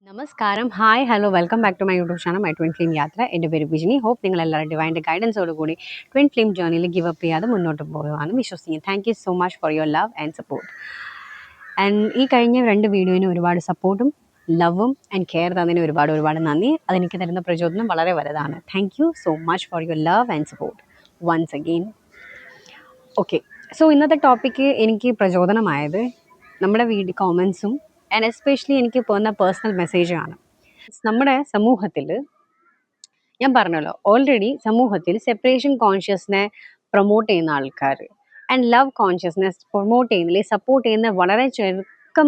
നമസ്കാരം, hi, hello, welcome back to my YouTube channel my twin flame യാത്ര. എൻ്റെ പേര് ബിജിനി. ഹോപ്പ് നിങ്ങൾ എല്ലാവരും ഡിവൈൻ്റെ ഗൈഡൻസോടുകൂടി ട്വിൻ ഫ്ലെയിം ജേർണിയിൽ ഗിവ് അപ്പ് ചെയ്യാതെ മുന്നോട്ട് പോകുവാണെന്ന് വിശ്വസിക്കുന്നു. Thank you so much for your love and support. And ഈ കഴിഞ്ഞ 2 വീഡിയോയിന് ഒരുപാട് സപ്പോർട്ടും ലവും ആൻഡ് കെയർ തന്നതിന് ഒരുപാട് നന്ദി. അതെനിക്ക് തരുന്ന പ്രചോദനം വളരെ വലുതാണ്. Thank you so much for your love and support once again. Okay, so ഇന്നത്തെ ടോപ്പിക്ക് എനിക്ക് പ്രചോദനമായത് നമ്മുടെ കോമൻസും ആൻഡ് എസ്പെഷ്യലി എനിക്ക് പോകുന്ന പേഴ്സണൽ മെസ്സേജാണ്. നമ്മുടെ സമൂഹത്തിൽ ഞാൻ പറഞ്ഞല്ലോ, ഓൾറെഡി സമൂഹത്തിൽ സെപ്പറേഷൻ കോൺഷ്യസ്നെ പ്രൊമോട്ട് ചെയ്യുന്ന ആൾക്കാർ ആൻഡ് ലവ് കോൺഷ്യസ്നെസ് പ്രൊമോട്ട് ചെയ്യുന്നതിൽ സപ്പോർട്ട് ചെയ്യുന്ന വളരെ ചുരുക്കം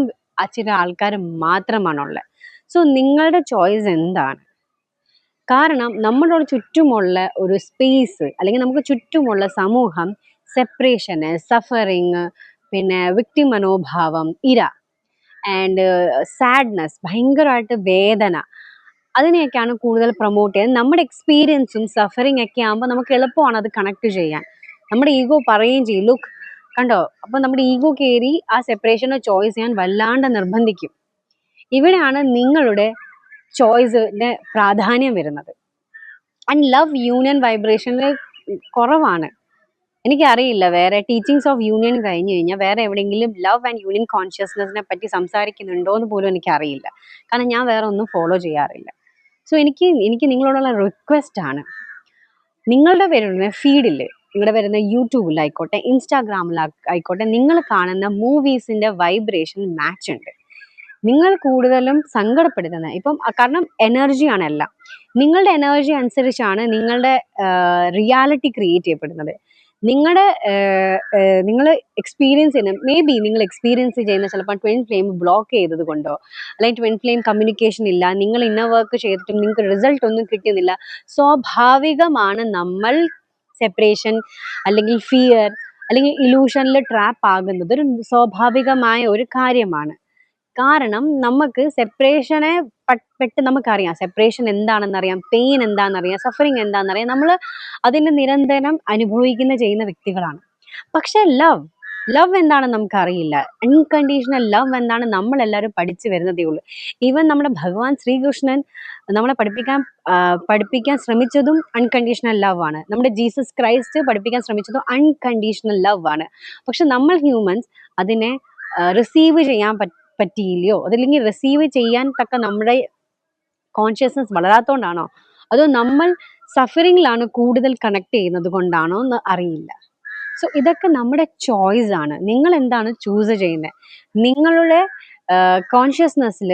ചില ആൾക്കാർ മാത്രമാണുള്ളത്. സോ നിങ്ങളുടെ ചോയ്സ് എന്താണ്? കാരണം നമ്മുടെ ചുറ്റുമുള്ള ഒരു സ്പേസ് അല്ലെങ്കിൽ നമുക്ക് ചുറ്റുമുള്ള സമൂഹം സെപ്പറേഷന്, സഫറിങ്, പിന്നെ വിക്ടിം മനോഭാവം, ആൻഡ് സാഡ്നെസ്, ഭയങ്കരമായിട്ട് വേദന, അതിനെയൊക്കെയാണ് കൂടുതൽ പ്രൊമോട്ട് ചെയ്യുന്നത്. നമ്മുടെ എക്സ്പീരിയൻസും സഫറിങ് ഒക്കെ ആകുമ്പോൾ നമുക്ക് എളുപ്പമാണ് അത് കണക്ട് ചെയ്യാൻ. നമ്മുടെ ഈഗോ പറയുകയും ചെയ്യും, ലുക്ക് കണ്ടോ, അപ്പം നമ്മുടെ ഈഗോ കയറി ആ സെപ്പറേഷനെ ചോയ്സ് ചെയ്യാൻ വല്ലാണ്ട് നിർബന്ധിക്കും. ഇവിടെയാണ് നിങ്ങളുടെ ചോയ്സിന്റെ പ്രാധാന്യം വരുന്നത്. ആൻഡ് ലവ് യൂണിയൻ വൈബ്രേഷനിൽ കുറവാണ്. എനിക്കറിയില്ല വേറെ ടീച്ചിങ്സ് ഓഫ് യൂണിയൻ കഴിഞ്ഞു കഴിഞ്ഞാൽ വേറെ എവിടെയെങ്കിലും ലവ് ആൻഡ് യൂണിയൻ കോൺഷ്യസ്നെസ്സിനെ പറ്റി സംസാരിക്കുന്നുണ്ടോ എന്ന് പോലും എനിക്കറിയില്ല. കാരണം ഞാൻ വേറെ ഒന്നും ഫോളോ ചെയ്യാറില്ല. സോ എനിക്ക് നിങ്ങളോടുള്ള റിക്വസ്റ്റ് ആണ്, നിങ്ങളുടെ വരുന്ന ഫീഡിൽ, നിങ്ങളുടെ വരുന്ന യൂട്യൂബിലായിക്കോട്ടെ, ഇൻസ്റ്റാഗ്രാമിലായിക്കോട്ടെ, നിങ്ങൾ കാണുന്ന മൂവീസിന്റെ വൈബ്രേഷൻ മാച്ച് ഉണ്ട്. നിങ്ങൾ കൂടുതലും സങ്കടപ്പെടുത്തുന്നത് ഇപ്പം, കാരണം എനർജിയാണ് എല്ലാം. നിങ്ങളുടെ എനർജി അനുസരിച്ചാണ് നിങ്ങളുടെ റിയാലിറ്റി ക്രിയേറ്റ് ചെയ്യപ്പെടുന്നത്. നിങ്ങൾ എക്സ്പീരിയൻസ് ചെയ്യുന്ന, മേ ബി നിങ്ങൾ എക്സ്പീരിയൻസ് ചെയ്യുന്ന ചിലപ്പോൾ ട്വിൻ ഫ്ലെയിം ബ്ലോക്ക് ചെയ്തത് കൊണ്ടോ, അല്ലെങ്കിൽ ട്വിൻ ഫ്ലെയിം കമ്മ്യൂണിക്കേഷൻ ഇല്ല, നിങ്ങൾ ഇന്നർ വർക്ക് ചെയ്തിട്ടും നിങ്ങൾക്ക് റിസൾട്ട് ഒന്നും കിട്ടുന്നില്ല. സ്വാഭാവികമാണ് നമ്മൾ സെപ്പറേഷൻ അല്ലെങ്കിൽ ഫിയർ അല്ലെങ്കിൽ ഇലൂഷനിൽ ട്രാപ്പ് ആകുന്നത് ഒരു സ്വാഭാവികമായ ഒരു കാര്യമാണ്. കാരണം നമുക്ക് സെപ്പറേഷനെ പെട്ട് നമുക്കറിയാം, സെപ്പറേഷൻ എന്താണെന്നറിയാം, പെയിൻ എന്താണെന്നറിയാം, സഫറിങ് എന്താണെന്നറിയാം. നമ്മൾ അതിനെ നിരന്തരം ചെയ്യുന്ന വ്യക്തികളാണ്. പക്ഷെ ലവ് എന്താണെന്ന് നമുക്കറിയില്ല. അൺകണ്ടീഷണൽ ലവ് എന്താണ് നമ്മളെല്ലാവരും പഠിച്ചു വരുന്നതേ ഉള്ളൂ. ഈവൻ നമ്മുടെ ഭഗവാൻ ശ്രീകൃഷ്ണൻ നമ്മളെ പഠിപ്പിക്കാൻ ശ്രമിച്ചതും അൺകണ്ടീഷണൽ ലവ് ആണ്. നമ്മുടെ ജീസസ് ക്രൈസ്റ്റ് പഠിപ്പിക്കാൻ ശ്രമിച്ചതും അൺകണ്ടീഷണൽ ലവ് ആണ്. പക്ഷെ നമ്മൾ ഹ്യൂമൻസ് അതിനെ റിസീവ് ചെയ്യാൻ പറ്റിയില്ലയോ, അതല്ലെങ്കിൽ റിസീവ് ചെയ്യാൻ തക്ക നമ്മുടെ കോൺഷ്യസ്നസ് വളരാത്തോണ്ടാണോ, അതോ നമ്മൾ സഫറിങ്ങിലാണ് കൂടുതൽ കണക്ട് ചെയ്യുന്നത് കൊണ്ടാണോ എന്ന് അറിയില്ല. സോ ഇതൊക്കെ നമ്മുടെ ചോയ്സ് ആണ്. നിങ്ങൾ എന്താണ് ചൂസ് ചെയ്യുന്നത്? നിങ്ങളുടെ കോൺഷ്യസ്നെസ്സിൽ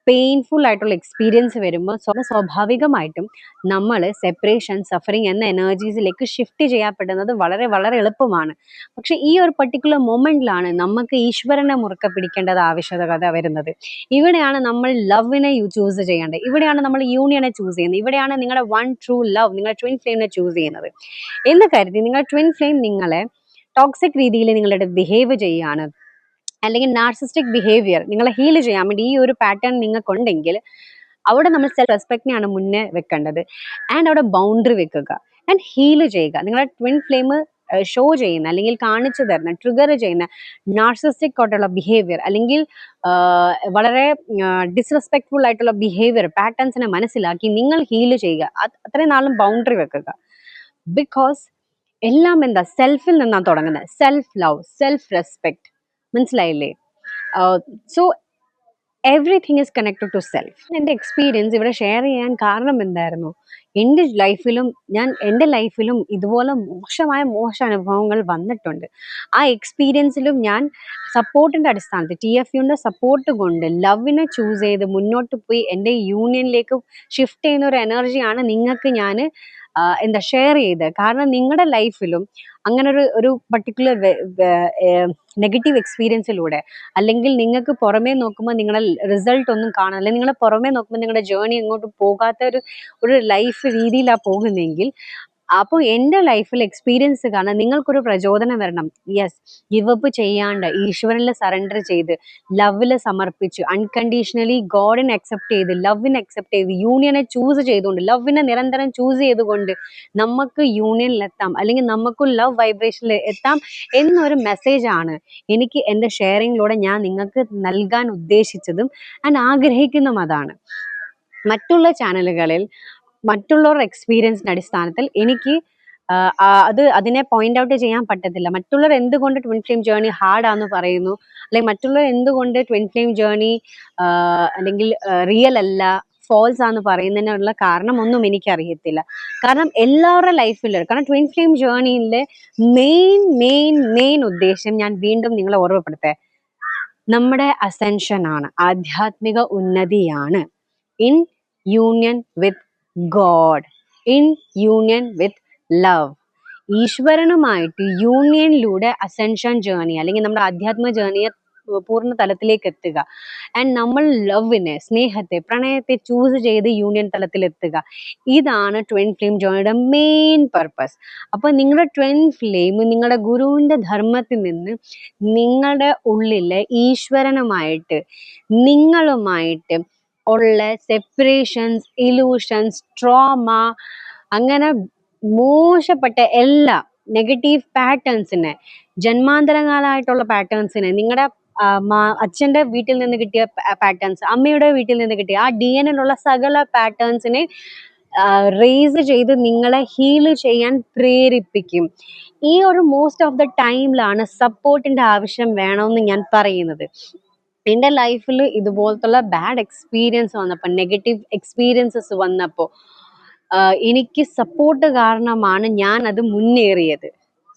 പെയിൻഫുൾ ആയിട്ടുള്ള എക്സ്പീരിയൻസ് വരുമ്പോൾ സ്വാഭാവികമായിട്ടും നമ്മൾ സെപ്പറേഷൻ, സഫറിങ് എന്ന എനർജീസിലേക്ക് ഷിഫ്റ്റ് ചെയ്യപ്പെടുന്നത് വളരെ വളരെ എളുപ്പമാണ്. പക്ഷെ ഈ ഒരു പർട്ടിക്കുലർ മൊമെന്റിലാണ് നമുക്ക് ഈശ്വരനെ മുറുക്കെ പിടിക്കേണ്ടത് ആവശ്യകത വരുന്നത്. ഇവിടെയാണ് നമ്മൾ ലവിനെ ചൂസ് ചെയ്യേണ്ടത്. ഇവിടെയാണ് നമ്മൾ യൂണിയനെ ചൂസ് ചെയ്യുന്നത്. ഇവിടെയാണ് നിങ്ങളുടെ വൺ ട്രൂ ലവ്, നിങ്ങളുടെ ട്വിൻ ഫ്ലെയിമിനെ ചൂസ് ചെയ്യുന്നത്. എന്ന് കരുതി നിങ്ങൾ ട്വിൻ ഫ്ലെയിം നിങ്ങളെ ടോക്സിക് രീതിയിൽ നിങ്ങളുടെ ബിഹേവ് ചെയ്യാണ്, അല്ലെങ്കിൽ നാർസിസ്റ്റിക് ബിഹേവിയർ നിങ്ങളെ ഹീൽ ചെയ്യാൻ വേണ്ടി ഈ ഒരു പാറ്റേൺ നിങ്ങൾക്കുണ്ടെങ്കിൽ അവിടെ നമ്മൾ സെൽഫ് റെസ്പെക്റ്റിനെയാണ് മുന്നേ വെക്കേണ്ടത്. ആൻഡ് അവിടെ ബൗണ്ടറി വെക്കുക ആൻഡ് ഹീൽ ചെയ്യുക. നിങ്ങളുടെ ട്വിൻ ഫ്ലെയിം ഷോ ചെയ്യുന്ന അല്ലെങ്കിൽ കാണിച്ചു തരുന്ന, ട്രിഗർ ചെയ്യുന്ന നാർസിസ്റ്റിക് ആയിട്ടുള്ള ബിഹേവിയർ അല്ലെങ്കിൽ വളരെ ഡിസ്റെസ്പെക്ട്ഫുൾ ആയിട്ടുള്ള ബിഹേവിയർ പാറ്റേൺസിനെ മനസ്സിലാക്കി നിങ്ങൾ ഹീൽ ചെയ്യുക. അത്രയും നാളും ബൗണ്ടറി വെക്കുക. ബിക്കോസ് എല്ലാം എന്താ, സെൽഫിൽ നിന്നാണ് തുടങ്ങുന്നത്. സെൽഫ് ലവ്, സെൽഫ് റെസ്പെക്ട്, മനസ്സിലായില്ലേ? So everything is connected to self. എൻ്റെ എക്സ്പീരിയൻസ് ഇവിടെ ഷെയർ ചെയ്യാൻ കാരണം എന്തായിരുന്നു? എൻ്റെ ലൈഫിലും ഇതുപോലെ മോശ അനുഭവങ്ങൾ വന്നിട്ടുണ്ട്. ആ എക്സ്പീരിയൻസിലും ഞാൻ സപ്പോർട്ടിൻ്റെ അടിസ്ഥാനത്തിൽ, TFUൻ്റെ സപ്പോർട്ട് കൊണ്ട് ലവിനെ ചൂസ് ചെയ്ത് മുന്നോട്ട് പോയി എൻ്റെ യൂണിയനിലേക്ക് ഷിഫ്റ്റ് ചെയ്യുന്ന ഒരു എനർജിയാണ് നിങ്ങൾക്ക് ഞാൻ ഷെയർ ചെയ്ത്. കാരണം നിങ്ങളുടെ ലൈഫിലും അങ്ങനെ ഒരു പർട്ടിക്കുലർ നെഗറ്റീവ് എക്സ്പീരിയൻസിലൂടെ, അല്ലെങ്കിൽ നിങ്ങൾക്ക് പുറമേ നോക്കുമ്പോൾ നിങ്ങളുടെ റിസൾട്ട് ഒന്നും കാണാൻ, അല്ലെങ്കിൽ നിങ്ങളെ പുറമേ നോക്കുമ്പോൾ നിങ്ങളുടെ ജേർണി എങ്ങോട്ട് പോകാത്ത ഒരു ലൈഫ് രീതിയിലാണ് പോകുന്നതെങ്കിൽ അപ്പോൾ എൻ്റെ ലൈഫിൽ എക്സ്പീരിയൻസ് കാരണം നിങ്ങൾക്കൊരു പ്രചോദനം വരണം. യെസ്, ഗിവ് അപ്പ് ചെയ്യാണ്ട് ഈശ്വരനിൽ സറണ്ടർ ചെയ്ത് ലവിൽ സമർപ്പിച്ച് അൺകണ്ടീഷണലി ഗോഡിനെ അക്സെപ്റ്റ് ചെയ്ത് ലവിനെ അക്സെപ്റ്റ് ചെയ്ത് യൂണിയനെ ചൂസ് ചെയ്തുകൊണ്ട് ലവിനെ നിരന്തരം ചൂസ് ചെയ്തുകൊണ്ട് നമുക്ക് യൂണിയനിലെത്താം, അല്ലെങ്കിൽ നമുക്ക് ലവ് വൈബ്രേഷനിൽ എത്താം എന്നൊരു മെസ്സേജാണ് എനിക്ക് എൻ്റെ ഷെയറിങ്ങിലൂടെ ഞാൻ നിങ്ങൾക്ക് നൽകാൻ ഉദ്ദേശിച്ചതും ആൻഡ് ആഗ്രഹിക്കുന്നതും അതാണ്. മറ്റുള്ള ചാനലുകളിൽ മറ്റുള്ളവരുടെ എക്സ്പീരിയൻസിന്റെ അടിസ്ഥാനത്തിൽ എനിക്ക് അതിനെ പോയിന്റ് ഔട്ട് ചെയ്യാൻ പറ്റത്തില്ല. മറ്റുള്ളവർ എന്തുകൊണ്ട് ട്വിൻ ഫ്ലെയിം ജേർണി ഹാർഡാന്ന് പറയുന്നു, അല്ലെങ്കിൽ മറ്റുള്ളവർ എന്തുകൊണ്ട് ട്വിൻ ഫ്ലെയിം ജേർണി അല്ലെങ്കിൽ റിയൽ അല്ല, ഫോൾസ് ആന്ന് പറയുന്നതിനുള്ള കാരണം ഒന്നും എനിക്കറിയത്തില്ല. കാരണം എല്ലാവരുടെ ലൈഫിലും, കാരണം ട്വിൻ ഫ്ലെയിം ജേർണിയിലെ മെയിൻ ഉദ്ദേശം ഞാൻ വീണ്ടും നിങ്ങളെ ഓർമ്മപ്പെടുത്തേ, നമ്മുടെ അസെൻഷൻ ആണ്, ആധ്യാത്മിക ഉന്നതിയാണ്. In union with God, in union with love. ഈശ്വരനുമായിട്ട് യൂണിയനിലൂടെ അസെൻഷൻ ജേർണി അല്ലെങ്കിൽ നമ്മുടെ ആധ്യാത്മിക ജേർണിയെ പൂർണ്ണ തലത്തിലേക്ക് എത്തുക. ആൻഡ് നമ്മൾ ലവിനെ, സ്നേഹത്തെ, പ്രണയത്തെ ചൂസ് ചെയ്ത് യൂണിയൻ തലത്തിൽ എത്തുക. ഇതാണ് ട്വിൻ ഫ്ലെയിം ജേർണിയുടെ മെയിൻ പർപ്പസ്. അപ്പൊ നിങ്ങളുടെ ട്വിൻ ഫ്ലെയിം നിങ്ങളുടെ ഗുരുവിന്റെ ധർമ്മത്തിൽ നിന്ന് നിങ്ങളുടെ ഉള്ളിലെ ഈശ്വരനുമായിട്ട്, നിങ്ങളുമായിട്ട് ഉള്ള സെപ്പറേഷൻസ്, ഇലൂഷൻസ്, ട്രോമ, അങ്ങനെ മോശപ്പെട്ട എല്ലാ നെഗറ്റീവ് പാറ്റേൺസിനെ, ജന്മാന്തരങ്ങളായിട്ടുള്ള പാറ്റേൺസിനെ, നിങ്ങളുടെ അച്ഛൻ്റെ വീട്ടിൽ നിന്ന് കിട്ടിയ പാറ്റേൺസ്, അമ്മയുടെ വീട്ടിൽ നിന്ന് കിട്ടിയ ആ DNA ലുള്ള സകല പാറ്റേൺസിനെ റേസ് ചെയ്ത് നിങ്ങളെ ഹീൽ ചെയ്യാൻ പ്രേരിപ്പിക്കും. ഈ ഒരു മോസ്റ്റ് ഓഫ് ദ ടൈമിലാണ് സപ്പോർട്ടിന്റെ ആവശ്യം വേണമെന്ന് ഞാൻ പറയുന്നത്. എൻ്റെ ലൈഫിൽ ഇതുപോലത്തുള്ള ബാഡ് എക്സ്പീരിയൻസ് വന്നപ്പോൾ, നെഗറ്റീവ് എക്സ്പീരിയൻസസ് വന്നപ്പോൾ എനിക്ക് സപ്പോർട്ട് കാരണമാണ് ഞാൻ അത് മുന്നേറിയത്.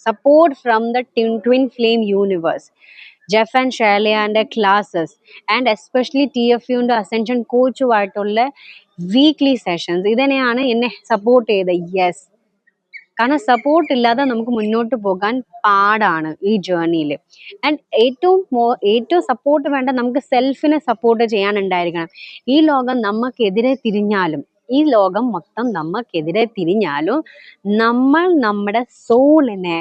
Support from the twin flame universe, Jeff and ഷേലയാൻ്റെ ക്ലാസ്സസ് ആൻഡ് എസ്പെഷ്യലി TFUൻ്റെ അസെൻഷൻ കോച്ചുമായിട്ടുള്ള വീക്ക്ലി സെഷൻസ്, ഇതിനെയാണ് എന്നെ സപ്പോർട്ട് ചെയ്തത്. യെസ്, കാരണം സപ്പോർട്ട് ഇല്ലാതെ നമുക്ക് മുന്നോട്ട് പോകാൻ പാടാണ് ഈ ജേർണിയിൽ. ആൻഡ് ഏറ്റവും സപ്പോർട്ട് വേണ്ട നമുക്ക് സെൽഫിനെ സപ്പോർട്ട് ചെയ്യാനുണ്ടായിരിക്കണം. ഈ ലോകം നമുക്കെതിരെ തിരിഞ്ഞാലും, ഈ ലോകം മൊത്തം നമുക്കെതിരെ തിരിഞ്ഞാലും നമ്മൾ നമ്മുടെ സോളിനെ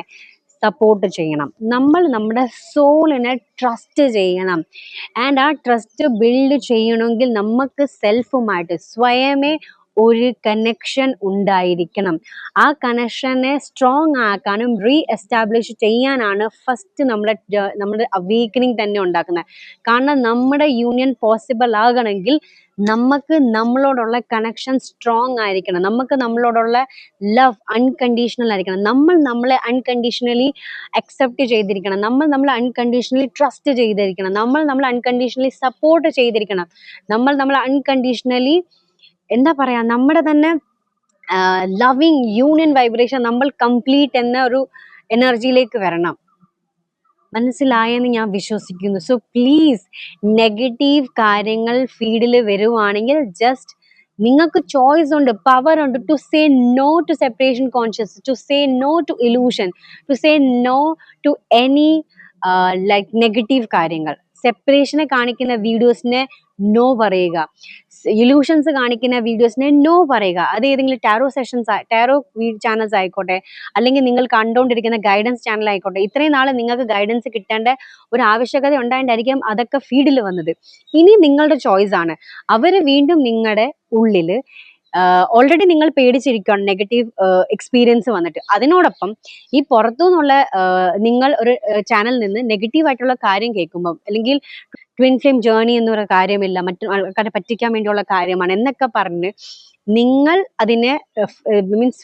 സപ്പോർട്ട് ചെയ്യണം. നമ്മൾ നമ്മുടെ സോളിനെ ട്രസ്റ്റ് ചെയ്യണം. ആൻഡ് ആ ട്രസ്റ്റ് ബിൽഡ് ചെയ്യണമെങ്കിൽ നമുക്ക് സെൽഫുമായിട്ട് സ്വയമേ ഒരു കണക്ഷൻ ഉണ്ടായിരിക്കണം. ആ കണക്ഷനെ സ്ട്രോങ് ആക്കാനും റീ എസ്റ്റാബ്ലിഷ് ചെയ്യാനാണ് ഫസ്റ്റ് നമ്മുടെ അവീക്കനിങ് തന്നെ ഉണ്ടാക്കുന്നത്. കാരണം നമ്മുടെ യൂണിയൻ പോസിബിൾ ആകണമെങ്കിൽ നമുക്ക് നമ്മളോടുള്ള കണക്ഷൻ സ്ട്രോങ് ആയിരിക്കണം. നമുക്ക് നമ്മളോടുള്ള ലവ് അൺകണ്ടീഷണൽ ആയിരിക്കണം. നമ്മൾ നമ്മളെ അൺകണ്ടീഷണലി അക്സെപ്റ്റ് ചെയ്തിരിക്കണം. നമ്മൾ നമ്മളെ അൺകണ്ടീഷണലി ട്രസ്റ്റ് ചെയ്തിരിക്കണം. നമ്മൾ അൺകണ്ടീഷണലി സപ്പോർട്ട് ചെയ്തിരിക്കണം. നമ്മൾ അൺകണ്ടീഷണലി എന്താ പറയാ, നമ്മുടെ തന്നെ ലവിങ് യൂണിയൻ വൈബ്രേഷൻ നമ്മൾ കംപ്ലീറ്റ് എന്ന ഒരു എനർജിയിലേക്ക് വരണം. മനസ്സിലായെന്ന് ഞാൻ വിശ്വസിക്കുന്നു. സോ പ്ലീസ്, നെഗറ്റീവ് കാര്യങ്ങൾ ഫീഡിൽ വരുവാണെങ്കിൽ ജസ്റ്റ് നിങ്ങൾക്ക് ചോയ്സ് ഉണ്ട്, പവർ ഉണ്ട് to say no to separation conscious, to say no to illusion, to say no to any like negative കാര്യങ്ങൾ. സെപ്പറേഷനെ കാണിക്കുന്ന വീഡിയോസിനെ നോ പറയുക, ഇലൂഷൻസ് കാണിക്കുന്ന വീഡിയോസിനെ നോ പറയുക. അത് ഏതെങ്കിലും ടാരോ ചാനൽസ് ആയിക്കോട്ടെ, അല്ലെങ്കിൽ നിങ്ങൾ കണ്ടുകൊണ്ടിരിക്കുന്ന ഗൈഡൻസ് ചാനൽ ആയിക്കോട്ടെ. ഇത്രയും നാൾ നിങ്ങൾക്ക് ഗൈഡൻസ് കിട്ടേണ്ട ഒരു ആവശ്യകത ഉണ്ടായിട്ടായിരിക്കും അതൊക്കെ ഫീഡിൽ വന്നത്. ഇനി നിങ്ങളുടെ ചോയ്സ് ആണ്. അവർ വീണ്ടും നിങ്ങളുടെ ഉള്ളിൽ ഓൾറെഡി നിങ്ങൾ പേടിച്ചിരിക്കുകയാണ് നെഗറ്റീവ് എക്സ്പീരിയൻസ് വന്നിട്ട്. അതിനോടൊപ്പം ഈ പുറത്തുനിന്നുള്ള നിങ്ങൾ ഒരു ചാനലിൽ നിന്ന് നെഗറ്റീവ് ആയിട്ടുള്ള കാര്യം കേൾക്കുമ്പം, അല്ലെങ്കിൽ ട്വിൻ ഫ്ലെയിം ജേർണി എന്നൊരു കാര്യമില്ല, മറ്റു ആൾക്കാരെ പറ്റിക്കാൻ വേണ്ടിയുള്ള കാര്യമാണ് എന്നൊക്കെ പറഞ്ഞ് നിങ്ങൾ അതിനെ മീൻസ്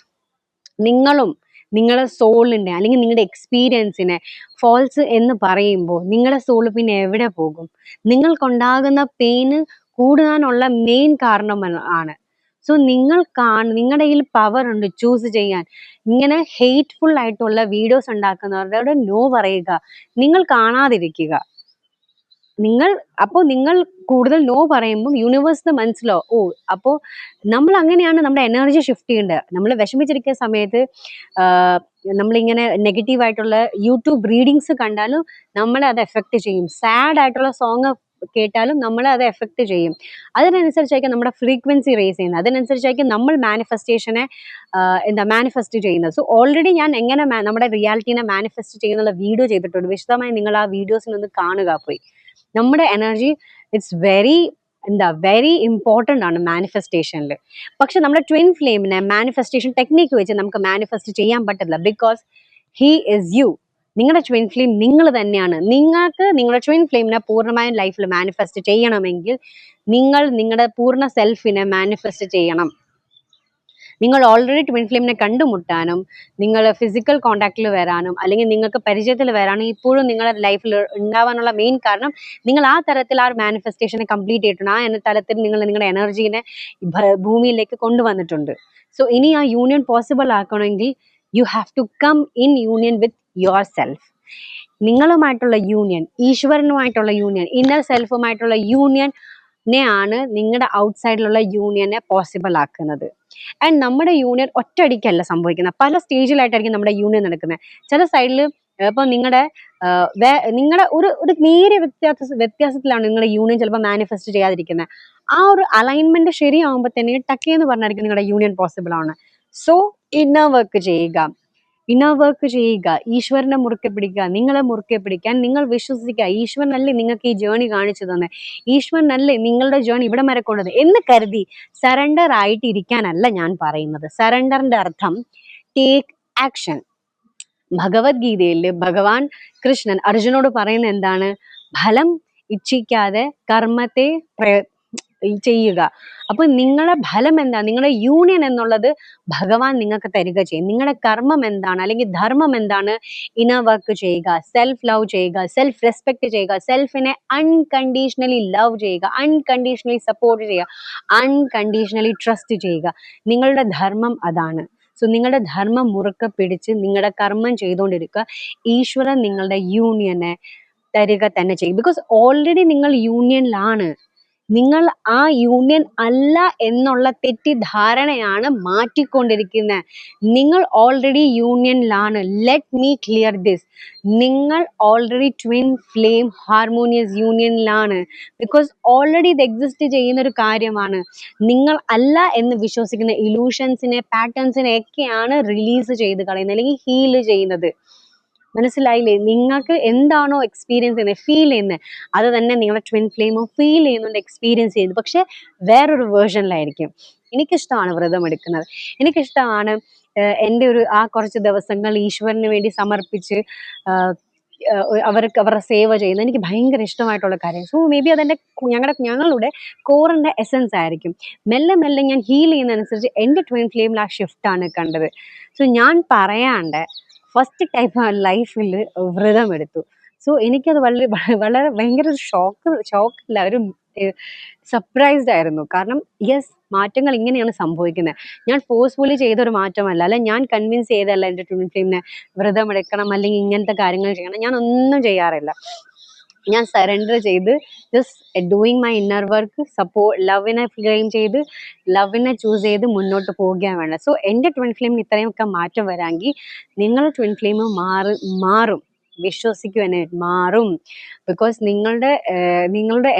നിങ്ങളും നിങ്ങളുടെ സോളിനെ അല്ലെങ്കിൽ നിങ്ങളുടെ എക്സ്പീരിയൻസിനെ ഫോൾസ് എന്ന് പറയുമ്പോൾ നിങ്ങളുടെ സോള് പിന്നെ എവിടെ പോകും? നിങ്ങൾക്കുണ്ടാകുന്ന പെയിന് കൂടാനുള്ള മെയിൻ കാരണം ആണ്. സോ നിങ്ങളുടെ കയ്യിൽ പവർ ഉണ്ട് ചൂസ് ചെയ്യാൻ. ഇങ്ങനെ ഹെയ്റ്റ്ഫുൾ ആയിട്ടുള്ള വീഡിയോസ് ഉണ്ടാക്കുന്നവരോട് നോ പറയുക, നിങ്ങൾ കാണാതിരിക്കുക. നിങ്ങൾ കൂടുതൽ നോ പറയുമ്പോൾ യൂണിവേഴ്സിന് മനസ്സിലാവും, ഓ അപ്പോൾ നമ്മൾ അങ്ങനെയാണ് നമ്മുടെ എനർജി ഷിഫ്റ്റ് ചെയ്യേണ്ടത്. നമ്മൾ വിഷമിച്ചിരിക്കുന്ന സമയത്ത് നമ്മളിങ്ങനെ നെഗറ്റീവ് ആയിട്ടുള്ള യൂട്യൂബ് റീഡിങ്സ് കണ്ടാലും നമ്മളെ അത് എഫക്റ്റ് ചെയ്യും. സാഡ് ആയിട്ടുള്ള സോങ് കേട്ടാലും നമ്മളെ അത് എഫക്ട് ചെയ്യും. അതിനനുസരിച്ചായിരിക്കും നമ്മുടെ ഫ്രീക്വൻസി റേസ് ചെയ്യുന്നത്, അതിനനുസരിച്ചായിരിക്കും നമ്മൾ മാനിഫെസ്റ്റേഷനെ മാനിഫെസ്റ്റ് ചെയ്യുന്നത്. സോ ഓൾറെഡി ഞാൻ എങ്ങനെ നമ്മുടെ റിയാലിറ്റീനെ മാനിഫെസ്റ്റ് ചെയ്യുന്നുള്ള വീഡിയോ ചെയ്തിട്ടുണ്ട്. വിശദമായി നിങ്ങൾ ആ വീഡിയോസിനൊന്ന് കാണുക പോയി. നമ്മുടെ എനർജി ഇറ്റ്സ് വെരി ഇമ്പോർട്ടൻ്റ് ആണ് മാനിഫെസ്റ്റേഷനിൽ. പക്ഷെ നമ്മുടെ ട്വിൻ ഫ്ലെയിമിനെ മാനിഫെസ്റ്റേഷൻ ടെക്നിക്ക് വെച്ച് നമുക്ക് മാനിഫെസ്റ്റ് ചെയ്യാൻ പറ്റില്ല. Because he is you. നിങ്ങളുടെ ട്വിൻ ഫ്ലെയിം നിങ്ങൾ തന്നെയാണ്. നിങ്ങൾക്ക് നിങ്ങളുടെ ട്വിൻ ഫ്ലെയിമിനെ പൂർണ്ണമായും ലൈഫിൽ മാനിഫെസ്റ്റ് ചെയ്യണമെങ്കിൽ നിങ്ങൾ നിങ്ങളുടെ പൂർണ്ണ സെൽഫിനെ മാനിഫെസ്റ്റ് ചെയ്യണം. നിങ്ങൾ ഓൾറെഡി ട്വിൻ ഫ്ലെയിമിനെ കണ്ടുമുട്ടാനും നിങ്ങൾ ഫിസിക്കൽ കോണ്ടാക്റ്റിൽ വരാനും അല്ലെങ്കിൽ നിങ്ങൾക്ക് പരിചയത്തിൽ വരാനും ഇപ്പോഴും നിങ്ങളുടെ ലൈഫിൽ ഉണ്ടാവാനുള്ള മെയിൻ കാരണം നിങ്ങൾ ആ തരത്തിൽ ആ മാനിഫെസ്റ്റേഷനെ കംപ്ലീറ്റ് ചെയ്തിട്ടുണ്ട്. ആ തലത്തിൽ നിങ്ങൾ നിങ്ങളുടെ എനർജീനെ ഭൂമിയിലേക്ക് കൊണ്ടുവന്നിട്ടുണ്ട്. സോ ഇനി ആ യൂണിയൻ പോസിബിൾ ആക്കണമെങ്കിൽ you have to come in union with yourself. നിങ്ങളുമായിട്ടുള്ള യൂണിയൻ, ഈശ്വരനുമായിട്ടുള്ള യൂണിയൻ, ഇന്നർ സെൽഫുമായിട്ടുള്ള യൂണിയനെയാണ് നിങ്ങളുടെ ഔട്ട്സൈഡിലുള്ള യൂണിയനെ പോസിബിൾ ആക്കുന്നത്. ആൻഡ് നമ്മുടെ യൂണിയൻ ഒറ്റയടിക്കല്ല സംഭവിക്കുന്നത്, പല സ്റ്റേജിലായിട്ടായിരിക്കും നമ്മുടെ യൂണിയൻ നടക്കുന്നത്. ചില സൈഡിൽ ഇപ്പൊ നിങ്ങളുടെ ഒരു നേരിയ വ്യത്യാസത്തിലാണ് നിങ്ങളുടെ യൂണിയൻ ചിലപ്പോൾ മാനിഫെസ്റ്റ് ചെയ്യാതിരിക്കുന്നത്. ആ ഒരു അലൈൻമെന്റ് ശരിയാവുമ്പോൾ തന്നെ ടക്കേന്ന് പറഞ്ഞായിരിക്കും നിങ്ങളുടെ യൂണിയൻ പോസിബിൾ ആണ്. സോ ഇന്നർ വർക്ക് ചെയ്യുക, ഈശ്വരനെ മുറുക്കെ പിടിക്കുക, നിങ്ങളെ മുറുക്കെ പിടിക്കാൻ നിങ്ങൾ വിശ്വസിക്കുക. ഈശ്വരനല്ലേ നിങ്ങൾക്ക് ഈ ജേണി കാണിച്ചു തന്നെ, ഈശ്വരനല്ലേ നിങ്ങളുടെ ജേണി ഇവിടെ വരെ കൊണ്ടത് എന്ന് കരുതി സറണ്ടർ ആയിട്ട് ഇരിക്കാനല്ല ഞാൻ പറയുന്നത്. സറണ്ടറിന്റെ അർത്ഥം ടേക്ക് ആക്ഷൻ. ഭഗവത്ഗീതയിൽ ഭഗവാൻ കൃഷ്ണൻ അർജുനോട് പറയുന്ന എന്താണ്? ഫലം ഇച്ഛിക്കാതെ കർമ്മത്തെ ചെയ്യുക. അപ്പൊ നിങ്ങളുടെ ഫലം എന്താ? നിങ്ങളുടെ യൂണിയൻ എന്നുള്ളത് ഭഗവാൻ നിങ്ങൾക്ക് തരിക ചെയ്യും. നിങ്ങളുടെ കർമ്മം എന്താണ് അല്ലെങ്കിൽ ധർമ്മം എന്താണ്? ഇന്നർ വർക്ക് ചെയ്യുക, സെൽഫ് ലവ് ചെയ്യുക, സെൽഫ് റെസ്പെക്ട് ചെയ്യുക, സെൽഫിനെ അൺകണ്ടീഷണലി ലവ് ചെയ്യുക, അൺകണ്ടീഷണലി സപ്പോർട്ട് ചെയ്യുക, അൺകണ്ടീഷണലി ട്രസ്റ്റ് ചെയ്യുക. നിങ്ങളുടെ ധർമ്മം അതാണ്. സോ നിങ്ങളുടെ ധർമ്മം മുറുക്കെ പിടിച്ച് നിങ്ങളുടെ കർമ്മം ചെയ്തുകൊണ്ടിരിക്കുക. ഈശ്വരൻ നിങ്ങളുടെ യൂണിയനെ തരിക തന്നെ ചെയ്യും. ബിക്കോസ് ഓൾറെഡി നിങ്ങൾ യൂണിയനിലാണ്. നിങ്ങൾ ആ യൂണിയൻ അല്ല എന്നുള്ള തെറ്റിദ്ധാരണയാണ് മാറ്റിക്കൊണ്ടിരിക്കുന്നത്. നിങ്ങൾ ഓൾറെഡി യൂണിയനിലാണ്. Let me clear this. നിങ്ങൾ ഓൾറെഡി ട്വിൻ ഫ്ലെയിം ഹാർമോണിയസ് യൂണിയനിലാണ്. ബിക്കോസ് ഓൾറെഡി ഇത് എക്സിസ്റ്റ് ചെയ്യുന്ന ഒരു കാര്യമാണ്. നിങ്ങൾ അല്ല എന്ന് വിശ്വസിക്കുന്ന ഇലൂഷൻസിനെ, പാറ്റേൺസിനെ ഒക്കെയാണ് റിലീസ് ചെയ്ത് കളയുന്നത് അല്ലെങ്കിൽ ഹീല് ചെയ്യുന്നത്. മനസ്സിലായില്ലേ? നിങ്ങൾക്ക് എന്താണോ എക്സ്പീരിയൻസ് ചെയ്യുന്നത്, ഫീൽ ചെയ്യുന്നത്, അത് തന്നെ നിങ്ങളുടെ ട്വിൻ ഫ്ലെയിമും ഫീൽ ചെയ്യുന്നുണ്ട്, എക്സ്പീരിയൻസ് ചെയ്യുന്നത്. പക്ഷെ വേറൊരു വേർഷനിലായിരിക്കും. എനിക്കിഷ്ടമാണ് വ്രതം എടുക്കുന്നത്. എനിക്കിഷ്ടമാണ് എൻ്റെ ആ കുറച്ച് ദിവസങ്ങൾ ഈശ്വരന് വേണ്ടി സമർപ്പിച്ച് അവർക്ക് അവരുടെ സേവ ചെയ്യുന്നത് എനിക്ക് ഭയങ്കര ഇഷ്ടമായിട്ടുള്ള കാര്യം. സോ മേ ബി അതെൻ്റെ ഞങ്ങളുടെ കോറിൻ്റെ എസൻസ് ആയിരിക്കും. മെല്ലെ മെല്ലെ ഞാൻ ഹീൽ ചെയ്യുന്നതനുസരിച്ച് എൻ്റെ ട്വിൻ ഫ്ലെയിമിൽ ആ ഷിഫ്റ്റാണ് കണ്ടത്. സോ ഞാൻ പറയാണ്ട് ഫസ്റ്റ് ടൈം ലൈഫിൽ വ്രതം എടുത്തു. സോ എനിക്കത് വളരെ ഭയങ്കര ഒരു ഷോക്കല്ല, ഒരു സർപ്രൈസ്ഡ് ആയിരുന്നു. കാരണം യെസ്, മാറ്റങ്ങൾ ഇങ്ങനെയാണ് സംഭവിക്കുന്നത്. ഞാൻ ഫോഴ്സ്ഫുള്ളി ചെയ്തൊരു മാറ്റമല്ല, അല്ല ഞാൻ കൺവിൻസ് ചെയ്തല്ല എൻ്റെ ട്വിൻ ഫ്ലെയിമിനെ വ്രതം എടുക്കണം അല്ലെങ്കിൽ ഇങ്ങനത്തെ കാര്യങ്ങൾ ചെയ്യണം. ഞാൻ ഒന്നും ചെയ്യാറില്ല. ഞാൻ സറണ്ടർ ചെയ്ത് just doing my inner work, ലവിനെ ഫ്ലെയിം ചെയ്ത് ലവിനെ ചൂസ് ചെയ്ത് മുന്നോട്ട് പോവുകയാണ് വേണ്ടത്. സോ എൻ്റെ ട്വിൻ ഫ്ലെയിമിന് ഇത്രയൊക്കെ മാറ്റം വരാമെങ്കിൽ നിങ്ങളുടെ ട്വിൻ ഫ്ലെയിം മാറും. വിശ്വസിക്കും, എന്നെ മാറും. ബിക്കോസ് നിങ്ങളുടെ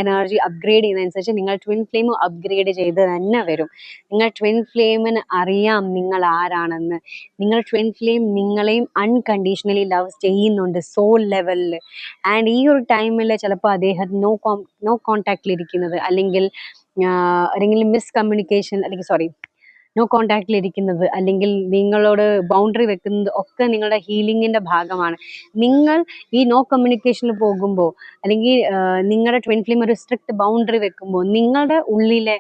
എനർജി അപ്ഗ്രേഡ് ചെയ്യുന്നതനുസരിച്ച് നിങ്ങൾ ട്വിൻ ഫ്ലെയിം അപ്ഗ്രേഡ് ചെയ്ത് തന്നെ വരും. നിങ്ങൾ ട്വിൻ ഫ്ലെയിമിന് അറിയാം നിങ്ങൾ ആരാണെന്ന്. നിങ്ങൾ ട്വിൻ ഫ്ലെയിം നിങ്ങളെയും അൺകണ്ടീഷണലി ലവ് ചെയ്യുന്നുണ്ട് സോൾ ലെവലിൽ. ആൻഡ് ഈ ഒരു ടൈമിൽ ചിലപ്പോൾ അദ്ദേഹം നോ കോണ്ടാക്റ്റിലിരിക്കുന്നത് അല്ലെങ്കിൽ മിസ്കമ്മ്യൂണിക്കേഷൻ അല്ലെങ്കിൽ നോ കോണ്ടാക്റ്റിലിരിക്കുന്നത് അല്ലെങ്കിൽ നിങ്ങളോട് ബൗണ്ടറി വെക്കുന്നത് ഒക്കെ നിങ്ങളുടെ ഹീലിങ്ങിൻ്റെ ഭാഗമാണ്. നിങ്ങൾ ഈ നോ കമ്മ്യൂണിക്കേഷനിൽ പോകുമ്പോൾ അല്ലെങ്കിൽ നിങ്ങളുടെ ട്വിൻ ഫ്ലെയിം ഒരു സ്ട്രിക്റ്റ് ബൗണ്ടറി വെക്കുമ്പോൾ നിങ്ങളുടെ ഉള്ളിലെ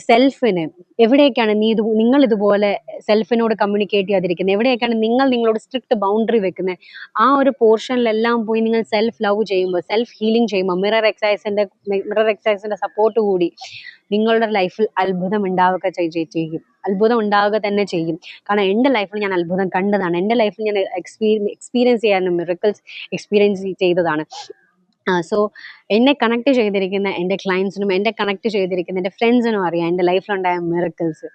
സെൽഫിന് എവിടെയൊക്കെയാണ് നിങ്ങൾ ഇതുപോലെ സെൽഫിനോട് കമ്മ്യൂണിക്കേറ്റ് ചെയ്യാതിരിക്കുന്നത്, എവിടെയൊക്കെയാണ് നിങ്ങൾ നിങ്ങളോട് സ്ട്രിക്റ്റ് ബൗണ്ടറി വെക്കുന്നത്, ആ ഒരു പോർഷനിലെല്ലാം പോയി നിങ്ങൾ സെൽഫ് ലവ് ചെയ്യുമ്പോൾ, സെൽഫ് ഹീലിംഗ് ചെയ്യുമ്പോൾ, മിറർ എക്സസൈസിന്റെ സപ്പോർട്ട് കൂടി നിങ്ങളുടെ ലൈഫിൽ അത്ഭുതം ഉണ്ടാവുക തന്നെ ചെയ്യും. കാരണം എൻ്റെ ലൈഫിൽ ഞാൻ അത്ഭുതം കണ്ടതാണ്. എൻ്റെ ലൈഫിൽ ഞാൻ എക്സ്പീരിയൻസ് ചെയ്യാനും മിറക്കിൾസ് എക്സ്പീരിയൻസ് ചെയ്തതാണ്. സോ എന്നെ കണക്ട് ചെയ്തിരിക്കുന്ന എൻ്റെ ക്ലയൻസിനും എന്നെ കണക്ട് ചെയ്തിരിക്കുന്ന എൻ്റെ ഫ്രണ്ട്സിനും അറിയാം എൻ്റെ ലൈഫിലുണ്ടായ മിറക്കിൾസ്.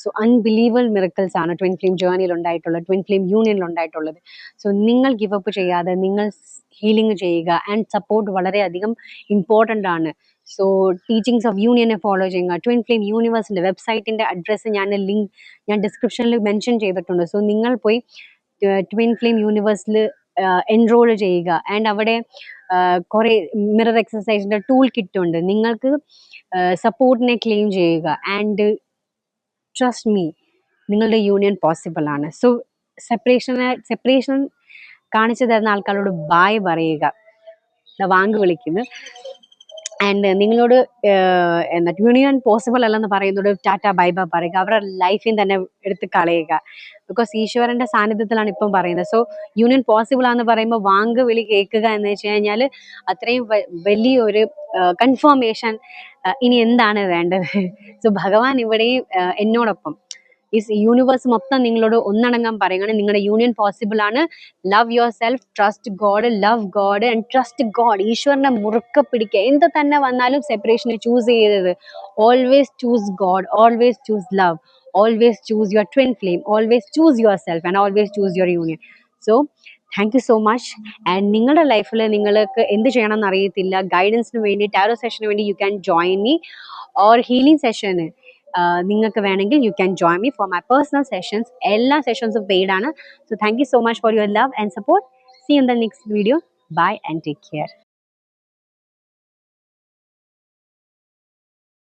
സോ അൺബിലീവബിൾ മിറക്കിൾസ് ആണ് ട്വിൻ ഫ്ലെയിം ജേർണിയിൽ ഉണ്ടായിട്ടുള്ളത്, ട്വിൻ ഫ്ലെയിം യൂണിയനിൽ ഉണ്ടായിട്ടുള്ളത്. സോ നിങ്ങൾ ഗിവ് അപ്പ് ചെയ്യാതെ നിങ്ങൾ ഹീലിംഗ് ചെയ്യുക. ആൻഡ് സപ്പോർട്ട് വളരെയധികം ഇമ്പോർട്ടൻ്റ് ആണ്. സോ ടീച്ചിങ്സ് ഓഫ് യൂണിയനെ ഫോളോ ചെയ്യുക. ട്വിൻ ഫ്ലെയിം യൂണിവേഴ്സിൻ്റെ വെബ്സൈറ്റിൻ്റെ അഡ്രസ്സ് ഞാൻ ഡിസ്ക്രിപ്ഷനിൽ മെൻഷൻ ചെയ്തിട്ടുണ്ട്. സോ നിങ്ങൾ പോയി ട്വിൻ ഫ്ലെയിം യൂണിവേഴ്സിൽ എൻറോൾ ചെയ്യുക. ആൻഡ് അവിടെ കുറേ മിറർ എക്സസൈസിൻ്റെ ടൂൾ കിറ്റ് ഉണ്ട്. നിങ്ങൾക്ക് സപ്പോർട്ടിനെ ക്ലെയിം ചെയ്യുക. ആൻഡ് ട്രസ്റ്റ് മീ, നിങ്ങളുടെ യൂണിയൻ പോസിബിൾ ആണ്. സോ സെപ്പറേഷൻ കാണിച്ചു തരുന്ന ആൾക്കാരോട് ബായ് പറയുക, വാങ്ക് വിളിക്കുന്നു. ആൻഡ് നിങ്ങളോട് എന്താ യൂണിയൻ പോസിബിൾ അല്ലെന്ന് പറയുന്നത് ടാറ്റ ബൈ ബൈ പറയുക, അവരുടെ ലൈഫിൽ തന്നെ എടുത്ത് കളയുക. ബിക്കോസ് ഈശ്വരന്റെ സാന്നിധ്യത്തിലാണ് ഇപ്പം പറയുന്നത്. സോ യൂണിയൻ പോസിബിൾ ആണെന്ന് പറയുമ്പോൾ വാങ്ക് വിളി കേൾക്കുക എന്ന് വെച്ച് കഴിഞ്ഞാൽ അത്രയും വലിയൊരു കൺഫർമേഷൻ. ഇനി എന്താണ് വേണ്ടത്? സോ ഭഗവാൻ ഇവിടെയും എന്നോടൊപ്പം ഈ യൂണിവേഴ്സ് മൊത്തം നിങ്ങളോട് ഒന്നടങ്കം പറയുകയാണ്, നിങ്ങളുടെ യൂണിയൻ പോസിബിൾ ആണ്. Love your self, trust God, love God and trust God. ഈശ്വരനെ മുറുക്കെ പിടിക്കുക. എന്ത് തന്നെ വന്നാലും സെപ്പറേഷനെ ചൂസ് ചെയ്തത്. Always choose God, always choose love, always choose your twin flame, always choose yourself and always choose your union. So thank you so much. And നിങ്ങളുടെ ലൈഫിൽ നിങ്ങൾക്ക് എന്ത് ചെയ്യണം എന്ന് അറിയത്തില്ല, ഗൈഡൻസിന് വേണ്ടി, ടാരോ സെഷന് വേണ്ടി you can join me. Or healing സെഷന് നിങ്ങൾക്ക് വേണമെങ്കിൽ you can join me for my personal sessions. എല്ലാ സെഷൻസും പെയ്ഡ് ആണ്. So thank you so much for your love and support. See in the next video. Bye and take care.